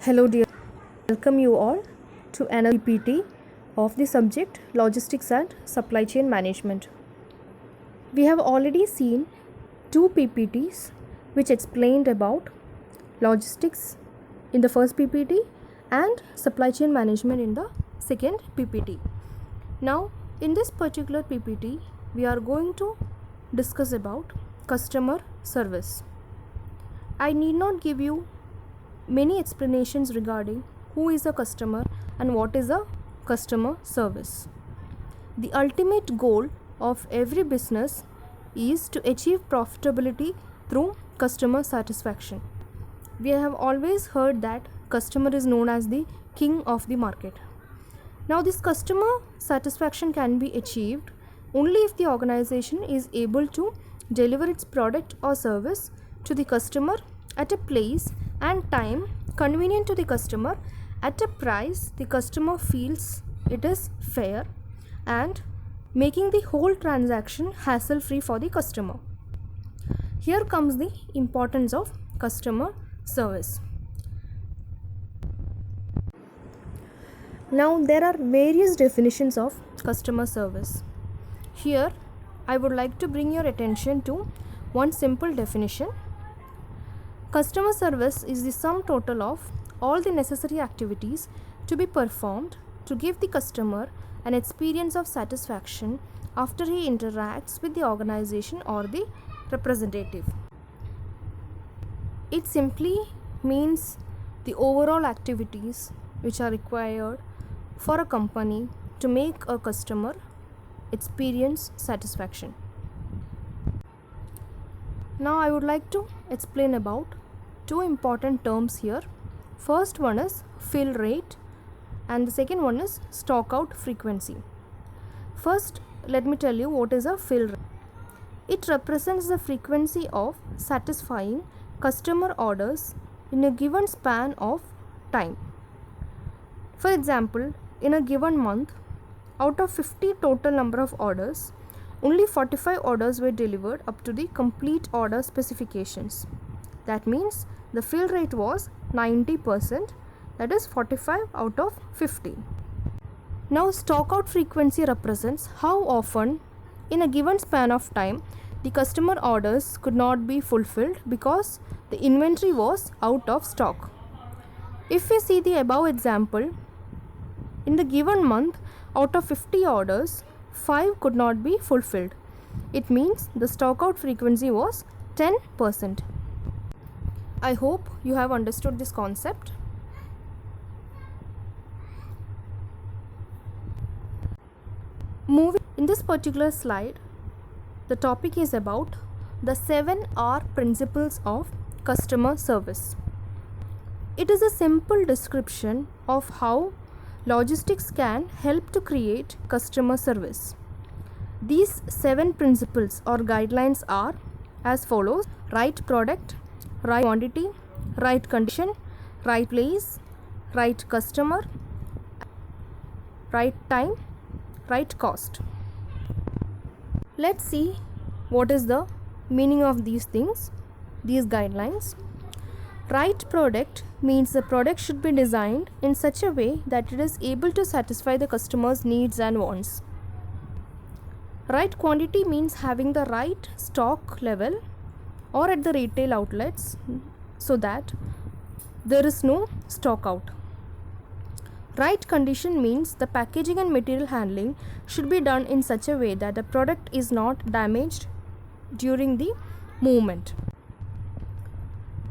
Hello, dear. Welcome you all to another PPT of the subject Logistics and Supply Chain Management. We have already seen two PPTs which explained about logistics in the first PPT and supply chain management in the second PPT. Now, in this particular PPT, we are going to discuss about customer service. I need not give you many explanations regarding who is a customer and what is a customer service. The ultimate goal of every business is to achieve profitability through customer satisfaction. We have always heard that customer is known as the king of the market. Now, this customer satisfaction can be achieved only if the organization is able to deliver its product or service to the customer at a place and time convenient to the customer at a price the customer feels it is fair and making the whole transaction hassle free for the customer. Here comes the importance of customer service. Now, there are various definitions of customer service. Here I would like to bring your attention to one simple definition. Customer service is the sum total of all the necessary activities to be performed to give the customer an experience of satisfaction after he interacts with the organization or the representative. It simply means the overall activities which are required for a company to make a customer experience satisfaction. Now, I would like to explain about two important terms here. First one is fill rate and the second one is stock out frequency. First, let me tell you what is a fill rate. It represents the frequency of satisfying customer orders in a given span of time. For example, in a given month, out of 50 total number of orders, only 45 orders were delivered up to the complete order specifications. That means the fill rate was 90%, that is 45 out of 50. Now, stock out frequency represents how often in a given span of time the customer orders could not be fulfilled because the inventory was out of stock. If we see the above example, in the given month, out of 50 orders, 5 could not be fulfilled. It means the stock out frequency was 10%. I hope you have understood this concept. Moving in this particular slide, the topic is about the 7R principles of customer service. It is a simple description of how logistics can help to create customer service. These 7 principles or guidelines are as follows: right product, right quantity, right condition, right place, right customer, right time, right cost. Let's see what is the meaning of these things, these guidelines. Right product means the product should be designed in such a way that it is able to satisfy the customer's needs and wants. Right quantity means having the right stock level or at the retail outlets so that there is no stock out. Right condition means the packaging and material handling should be done in such a way that the product is not damaged during the movement.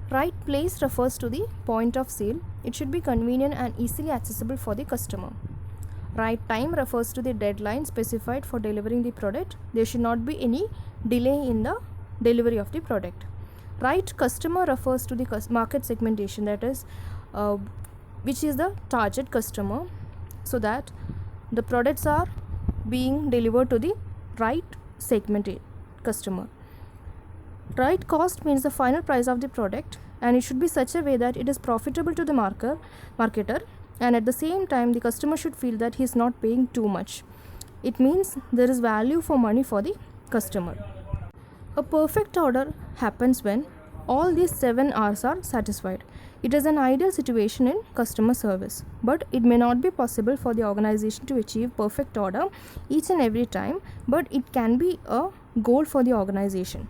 Right place refers to the point of sale. It should be convenient and easily accessible for the customer. Right time refers to the deadline specified for delivering the product. There should not be any delay in the delivery of the product. Right customer refers to the market segmentation, that is which is the target customer, so that the products are being delivered to the right segmented customer. Right cost means the final price of the product, and it should be such a way that it is profitable to the marketer, and at the same time the customer should feel that he is not paying too much. It means there is value for money for the customer. A perfect order happens when all these 7 R's are satisfied. It is an ideal situation in customer service, but it may not be possible for the organization to achieve perfect order each and every time, but it can be a goal for the organization.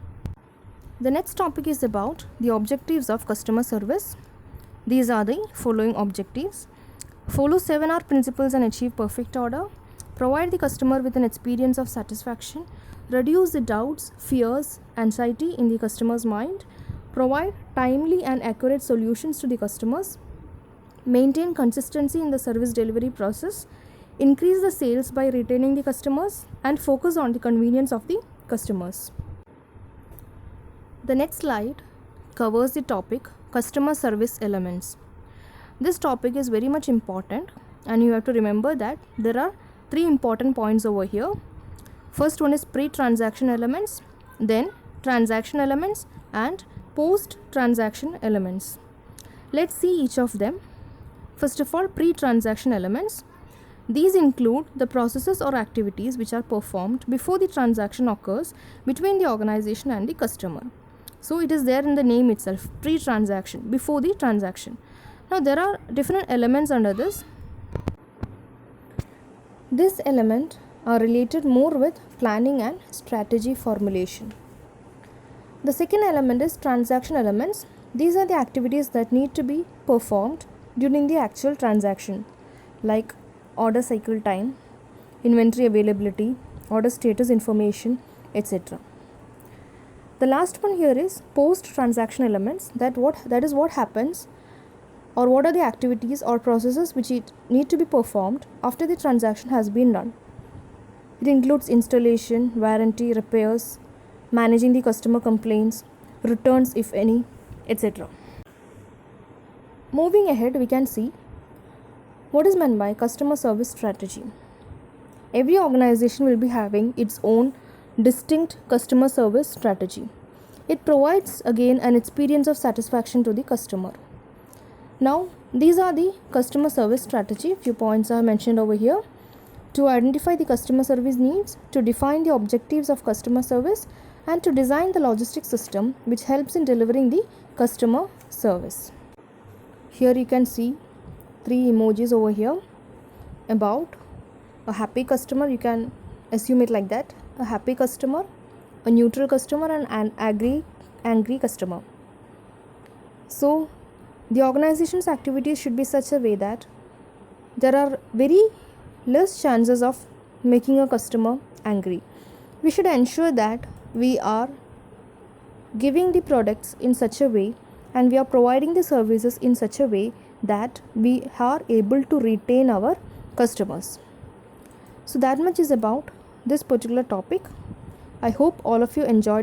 The next topic is about the objectives of customer service. These are the following objectives: follow 7R principles and achieve perfect order, provide the customer with an experience of satisfaction, reduce the doubts, fears, anxiety in the customer's mind, provide timely and accurate solutions to the customers, maintain consistency in the service delivery process, increase the sales by retaining the customers, and focus on the convenience of the customers. The next slide covers the topic customer service elements. This topic is very much important, and you have to remember that there are 3 important points over here. First one is pre-transaction elements, then transaction elements, and post-transaction elements. Let's see each of them. First of all, pre-transaction elements. These include the processes or activities which are performed before the transaction occurs between the organization and the customer. So it is there in the name itself, pre-transaction, before the transaction. Now there are different elements under this. This element are related more with planning and strategy formulation. The second element is transaction elements. These are the activities that need to be performed during the actual transaction, like order cycle time, inventory availability, order status information, etc. The last one here is post-transaction elements. That is what happens, or what are the activities or processes which need to be performed after the transaction has been done. It includes installation, warranty, repairs, managing the customer complaints, returns if any, etc. Moving ahead, we can see what is meant by customer service strategy. Every organization will be having its own distinct customer service strategy. It provides again an experience of satisfaction to the customer. Now, these are the customer service strategy. Few points are mentioned over here. To identify the customer service needs, to define the objectives of customer service, and to design the logistic system which helps in delivering the customer service. Here you can see 3 emojis over here about a happy customer. You can assume it like that: a happy customer, a neutral customer, and an angry customer. So the organization's activities should be such a way that there are very less chances of making a customer angry. We should ensure that we are giving the products in such a way, and we are providing the services in such a way that we are able to retain our customers. So that much is about this particular topic. I hope all of you enjoyed